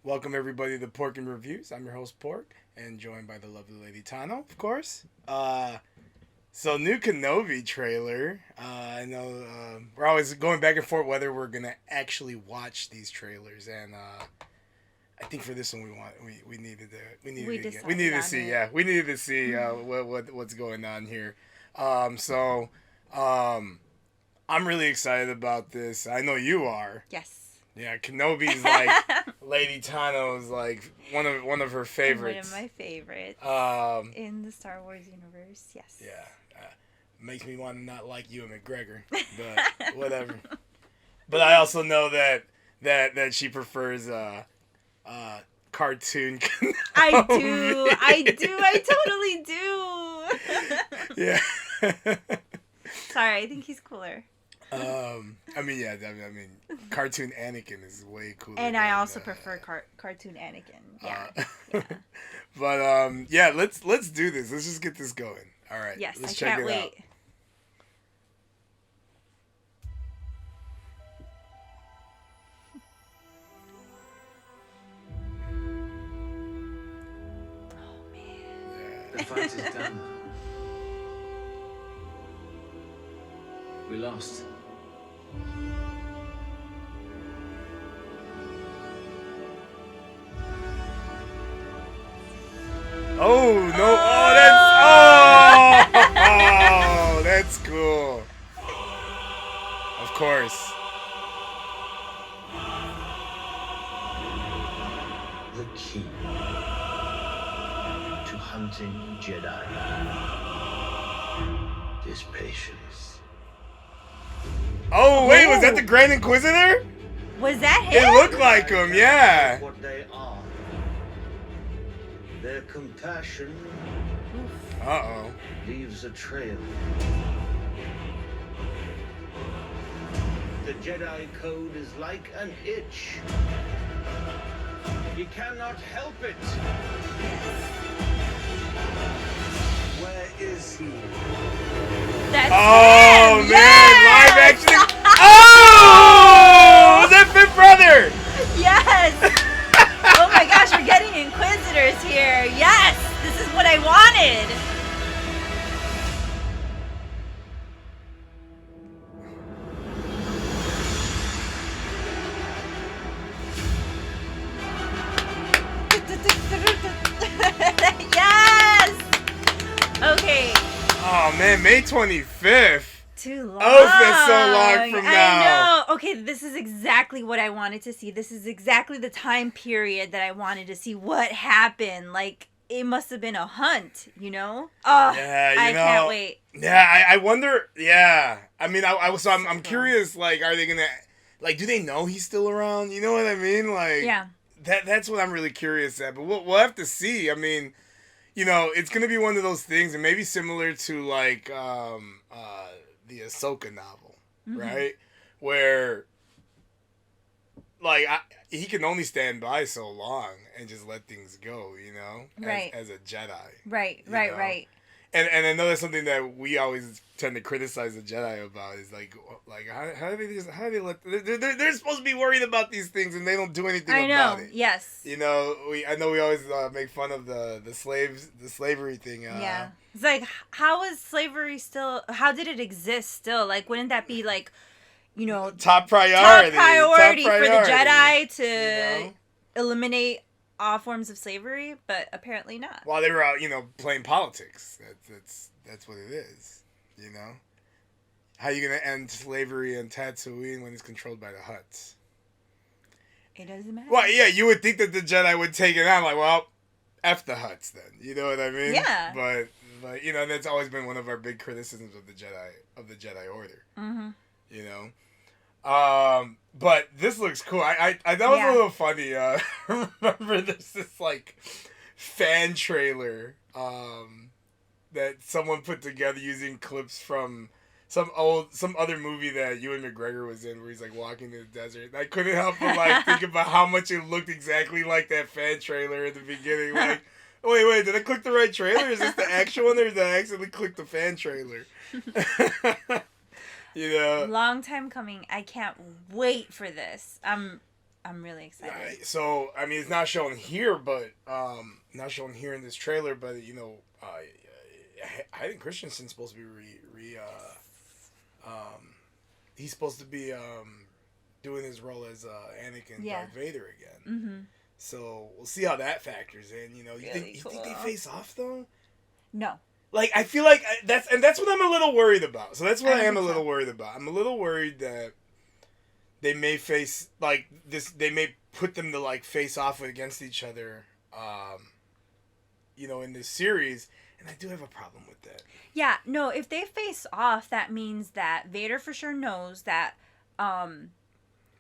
Welcome everybody to Pork and Reviews. I'm your host Pork, and joined by the lovely Lady Tano, of course. So new Kenobi trailer. I know we're always going back and forth whether we're gonna actually watch these trailers, and I think for this one we needed to we needed to see what's going on here. So I'm really excited about this. I know you are. Yes. Yeah, Kenobi's like Lady Tano's like one of her favorites. One of my favorites in the Star Wars universe. Yes. Yeah, makes me want to not like Ewan McGregor, but whatever. But I also know that she prefers cartoon Kenobi. I totally do. Yeah. Sorry, I think he's cooler. Cartoon Anakin is way cooler. And I also prefer cartoon Anakin. Yeah. Yeah. But let's do this. Let's just get this going. All right. Yes, let's I check can't it wait. out. Oh man. Yeah. The fight is done. We lost. Oh no! Oh, that's cool. Of course. The key to hunting Jedi is patience. Oh wait, was that the Grand Inquisitor? Was that him? It looked like him, yeah. What they are. Their compassion Uh-oh. leaves a trail. The Jedi Code is like an itch. You cannot help it. Where is he? That's Oh him! man, Yes! live action. Oh, was that Fifth Brother? Yes! Oh my gosh, we're getting Inquisitors here. Yes! This is what I wanted. Yes! Okay. Oh man, May 25th. Too long. Oh, that's so long from now. I know. Okay, this is exactly what I wanted to see. This is exactly the time period that I wanted to see what happened. Like, it must have been a hunt, you know? Oh, Yeah, I can't wait. Yeah, I wonder. Yeah, I mean, I'm cool. curious. Like, are they gonna, like, do they know he's still around? You know what I mean? Like, Yeah. That's what I'm really curious at. But we'll have to see. I mean, you know, it's gonna be one of those things, and maybe similar to like the Ahsoka novel, right? Where like he can only stand by so long and just let things go, you know, Right. as a Jedi. Right. you know? Right. And I know that's something that we always tend to criticize the Jedi about is like how do they let they're supposed to be worried about these things and they don't do anything I know. about it. Yes. You know, I know we always make fun of the slavery thing. Yeah. It's like, how is slavery still? How did it exist still? Like, wouldn't that be like, you know, top priority for the Jedi to you know? eliminate all forms of slavery? But apparently not. While they were out, you know, playing politics. That's what it is. You know, how you gonna end slavery in Tatooine when it's controlled by the Hutts? It doesn't matter. Well, yeah, you would think that the Jedi would take it on, like, well, F the Hutts then. You know what I mean? Yeah. But you know, that's always been one of our big criticisms of the Jedi Order. Mm-hmm. You know? But this looks cool. I that was a little funny. Remember there's this like fan trailer that someone put together using clips from some other movie that Ewan McGregor was in where he's like walking in the desert. And I couldn't help but like think about how much it looked exactly like that fan trailer at the beginning. Like, wait, did I click the right trailer? Is this the actual one or did I accidentally click the fan trailer? You know? Long time coming. I can't wait for this. I'm I'm really excited. Right. So I mean, it's not shown here, but not shown here in this trailer. But you know, Hayden Christensen's supposed to be he's supposed to be doing his role as Anakin Darth Vader again. Mm-hmm. So we'll see how that factors in. You know, you think they face off though? No. Like I feel like that's what I'm a little worried about. So that's what I am a little so. worried about. I'm a little worried that they may face like this. They may put them to like face off against each other. You know, in this series, and I do have a problem with that. Yeah, no. If they face off, that means that Vader for sure knows that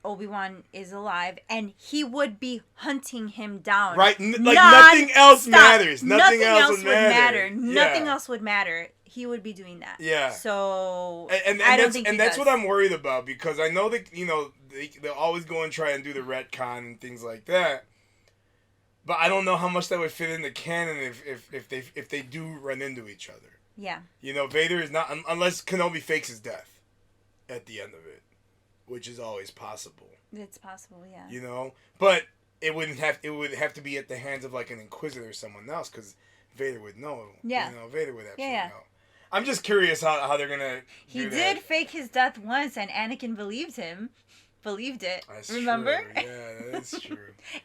Obi-Wan is alive, and he would be hunting him down. Right, like nothing else matters. Nothing else would matter. Nothing else would matter. He would be doing that. Yeah. So and I don't think that's what I'm worried about, because I know that they'll always go and try and do the retcon and things like that. But I don't know how much that would fit into canon if they do run into each other. Yeah. You know, Vader is not, unless Kenobi fakes his death at the end of it, which is always possible. It's possible, yeah. You know, but it would have to be at the hands of like an Inquisitor or someone else, because Vader would know. Yeah. You know, Vader would absolutely know. I'm just curious how they're gonna. He did fake his death once, and Anakin believed it. That's remember? True. Yeah, that's true.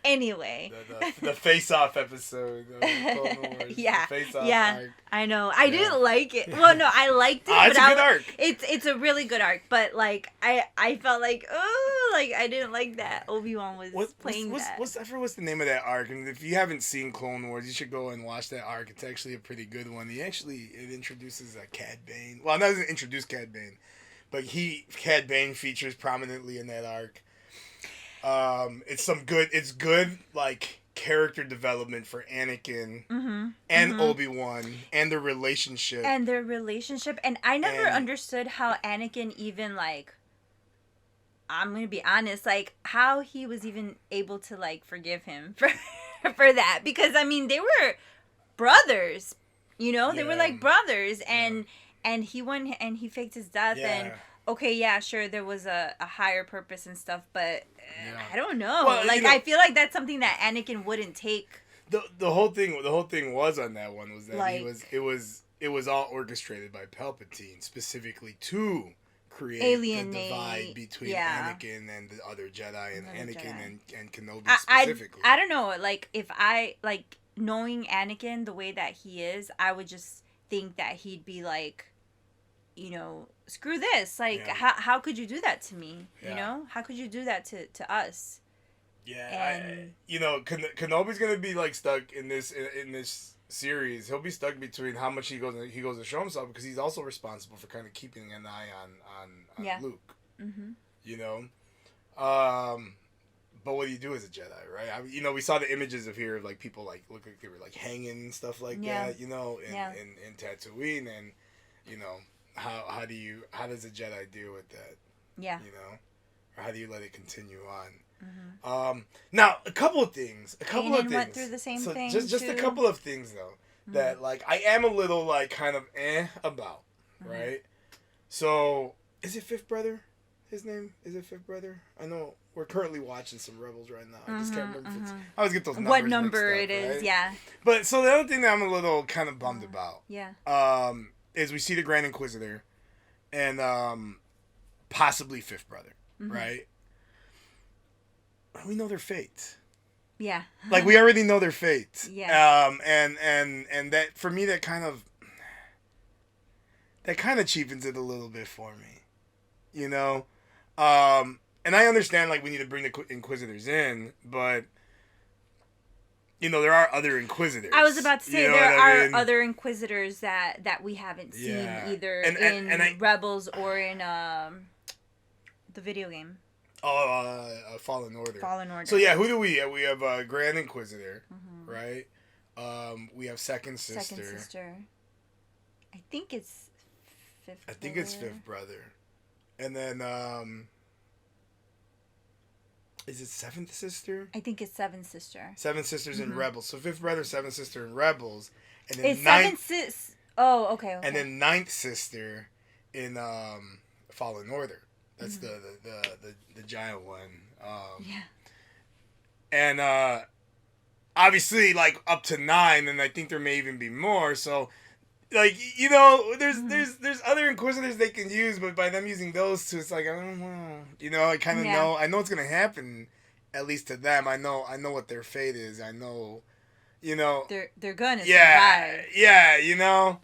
Anyway, the face-off episode of Clone Wars. Yeah, the face-off arc. I know. I didn't like it. Well, no, I liked it. It's a good arc. It's a really good arc, but like I felt like I didn't like that Obi-Wan was playing that. What's the name of that arc? And if you haven't seen Clone Wars, you should go and watch that arc. It's actually a pretty good one. It introduces Cad Bane. Well, it doesn't introduce Cad Bane, but Cad Bane features prominently in that arc. It's good like character development for Anakin and Obi-Wan and their relationship. And I never understood how Anakin even like, I'm gonna be honest, like how he was even able to like forgive him for that, because I mean they were brothers, you know, they were like brothers, and he went and he faked his death and. Okay, yeah, sure, there was a higher purpose and stuff, but I don't know. Well, like, I feel like that's something that Anakin wouldn't take. The whole thing was on that one was that like, it was all orchestrated by Palpatine specifically to create the divide between Anakin and the other Jedi and Anakin and Kenobi specifically. I don't know, like if I like knowing Anakin the way that he is, I would just think that he'd be like, you know, screw this. Like, how could you do that to me? Yeah. You know? How could you do that to us? Yeah. Kenobi's going to be, like, stuck in this series. He'll be stuck between how much he goes to show himself, because he's also responsible for kind of keeping an eye on Luke. Mm-hmm. You know? But what do you do as a Jedi, right? We saw the images of like, people, like, look like they were, like, hanging and stuff like that, you know, in Tatooine, and, you know... How does a Jedi deal with that? Yeah. You know? Or how do you let it continue on? Mm-hmm. Now, a couple of things. Went through the same thing. Just a couple of things, though, that, like, I am a little, like, kind of about, right? So, is it Fifth Brother? His name? Is it Fifth Brother? I know we're currently watching some Rebels right now. I just can't remember if it's... I always get those numbers what number mixed up, it is, right? yeah. But, so the other thing that I'm a little kind of bummed about... Yeah. Is we see the Grand Inquisitor and possibly Fifth Brother, right? We know their fate. Yeah. Like, we already know their fate. Yeah. And that, for me, that kind of cheapens it a little bit for me. You know? And I understand, like, we need to bring the Inquisitors in, but... You know, there are other Inquisitors. I was about to say, there are other Inquisitors that we haven't seen either in Rebels or in the video game. Fallen Order. Fallen Order. So, yeah, who do we have? We have Grand Inquisitor, right? We have Second Sister. I think it's Fifth Brother. I think it's Fifth Brother. And then... Is it Seventh Sister? I think it's Seventh Sister. Seventh Sister's in Rebels. So Fifth Brother, Seventh Sister in Rebels. And then Oh, okay. And then Ninth Sister in Fallen Order. That's the giant one. and obviously like up to 9, and I think there may even be more. So, like, you know, there's other Inquisitors they can use, but by them using those two, it's like, I don't know. You know, I kind of know. I know what's gonna happen, at least to them. I know what their fate is. I know, you know. They're gonna survive. Yeah, you know.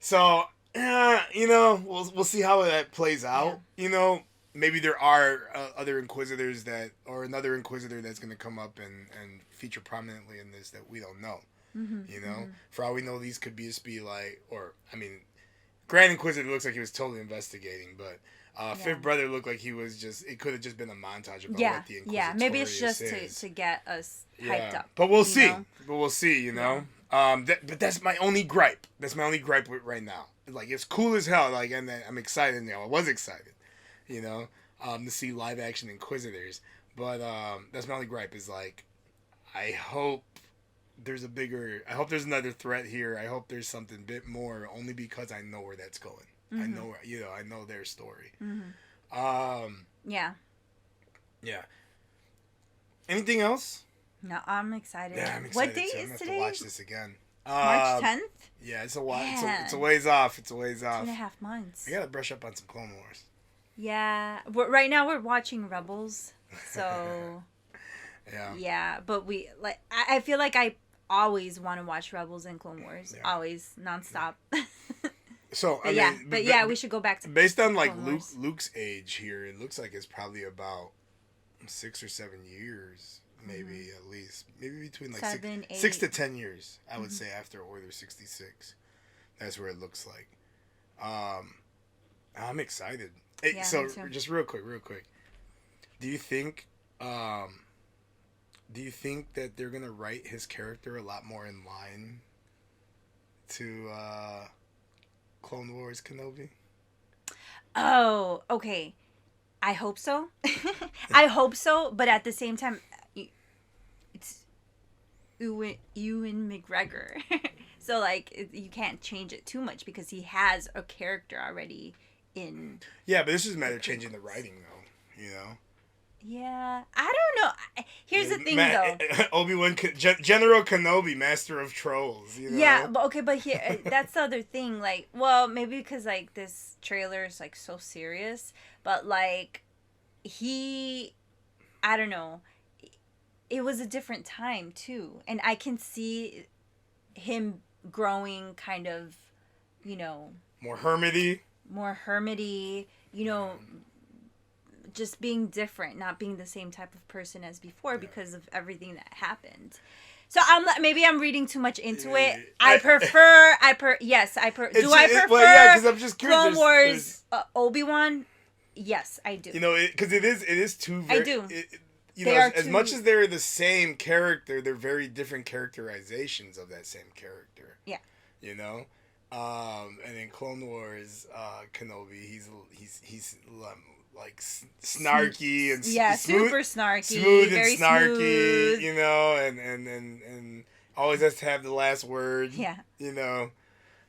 So, you know, we'll see how that plays out. Yeah. You know, maybe there are other Inquisitors or another Inquisitor that's gonna come up and feature prominently in this that we don't know. You know, for all we know, these could just be like, or I mean, Grand Inquisitor looks like he was totally investigating, but Fifth Brother looked like he was just. It could have just been a montage about what the Inquisitorius maybe it's just to get us hyped up. But we'll see. Know? But we'll see. You know, but that's my only gripe. That's my only gripe with right now. Like, it's cool as hell. Like, and I'm excited now. I was excited, you know, to see live action Inquisitors. But that's my only gripe is like, I hope there's another threat here. I hope there's something a bit more, only because I know where that's going. I know, I know their story. Yeah. Anything else? No, I'm excited. Yeah, I'm excited. What day is today? I'm gonna have to watch this again. March 10th? Yeah, it's a while. It's a ways off. 2.5 months. I gotta brush up on some Clone Wars. Yeah, right now we're watching Rebels, so. Yeah, but I feel like I always want to watch Rebels and Clone Wars, always nonstop. So we should go back to based on like Luke's age here. It looks like it's probably about 6 or 7 years, maybe at least, maybe between like 6 to 10 years. I would say after Order 66, that's where it looks like. I'm excited. So just real quick, do you think that they're gonna write his character a lot more in line to Clone Wars Kenobi? Oh, okay. I hope so. I hope so, but at the same time, it's Ewan McGregor. So, like, you can't change it too much because he has a character already in... Yeah, but this is a matter of changing the writing, though, you know? Yeah, I don't know. Here's the thing, though. Obi-Wan, General Kenobi, Master of Trolls. You know? Yeah, but here, that's the other thing. Like, well, maybe because like this trailer is like so serious, but like, I don't know. It was a different time too, and I can see him growing, kind of, you know, more hermity. You know. Just being different, not being the same type of person as before because of everything that happened. So maybe I'm reading too much into it. I prefer. Do I prefer? Well, yeah, because I'm just curious. Clone Wars, Obi-Wan. Yes, I do. You know, because it is two. I do. You know, as much as they're the same character, they're very different characterizations of that same character. Yeah. You know, and in Clone Wars, Kenobi, he's like snarky and smooth, super snarky, smooth very and snarky, smooth. You know, and always has to have the last word. Yeah, you know,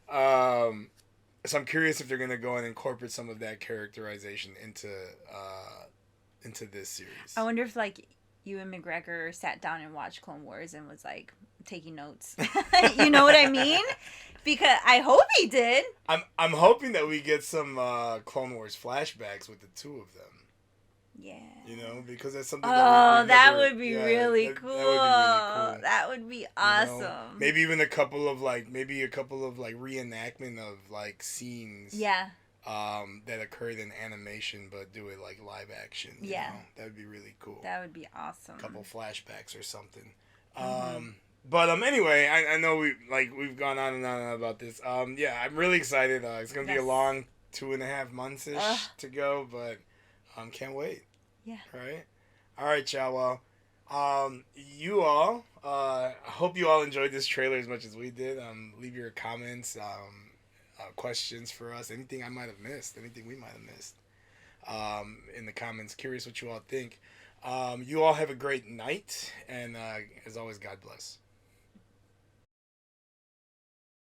so I'm curious if they're gonna go and incorporate some of that characterization into this series. I wonder if like Ewan McGregor sat down and watched Clone Wars and was like taking notes. You know what I mean? Because I hope he did. I'm hoping that we get some Clone Wars flashbacks with the two of them. Yeah. You know, because that's something. That would be really cool. That would be awesome. You know? Maybe even a couple of reenactment of like scenes. Yeah. That occurred in animation, but do it like live action. You know? That would be really cool. That would be awesome. A couple flashbacks or something. But anyway, I know we've gone on and on about this. Yeah, I'm really excited. It's gonna be a long 2.5 months ish to go, but can't wait. Yeah. All right, y'all. Well, you all. I hope you all enjoyed this trailer as much as we did. Leave your comments, questions for us. Anything I might have missed. Anything we might have missed. In the comments. Curious what you all think. You all have a great night, and as always, God bless.